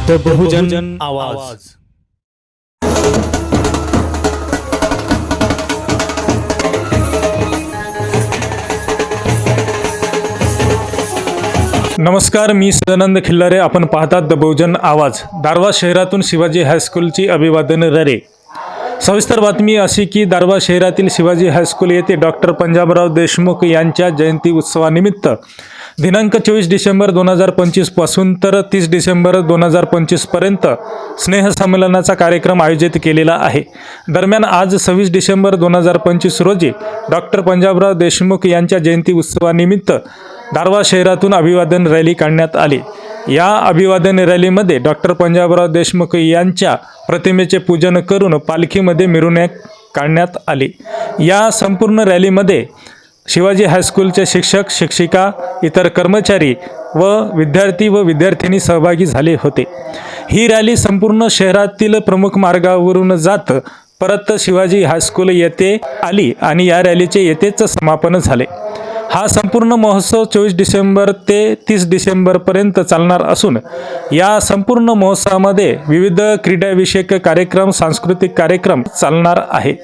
The बहुजन आवाज। नमस्कार, मी सदानंद खिल्लारे. आपण पाहतात द बहुजन आवाज. दारवा शहरातून शिवाजी हायस्कूलची अभिवादन रॅली. सविस्तर बातमी अशी की दारवा शहरातील शिवाजी हायस्कूल येथे डॉक्टर पंजाबराव देशमुख यांच्या जयंती उत्सवानिमित्त दिनांक 24 डिसेंबर 2025 पासून तर 30 डिसेंबर 2025 पर्यंत स्नेहसंमेलनाचा कार्यक्रम आयोजित केलेला आहे. दरम्यान आज 26 डिसेंबर 2025 रोजी डॉक्टर पंजाबराव देशमुख यांच्या जयंती उत्सवानिमित्त दारवा शहरातून अभिवादन रॅली काढण्यात आली. या अभिवादन रॅलीमध्ये डॉक्टर पंजाबराव देशमुख यांच्या प्रतिमेचे पूजन करून पालखीमध्ये मिरवणूक काढण्यात आली. या संपूर्ण रॅलीमध्ये शिवाजी हायस्कूलचे शिक्षक, शिक्षिका, इतर कर्मचारी व विद्यार्थी सहभागी झाले होते. ही रॅली संपूर्ण शहरातील प्रमुख मार्गावरून जात परत शिवाजी हायस्कूल येथे आली आणि या रॅलीचे येथेच समापन झाले. हा संपूर्ण महोत्सव 24 डिसेंबर ते 30 डिसेंबरपर्यंत चालणार असून या संपूर्ण महोत्सवामध्ये विविध क्रीडाविषयक कार्यक्रम, सांस्कृतिक कार्यक्रम चालणार आहे.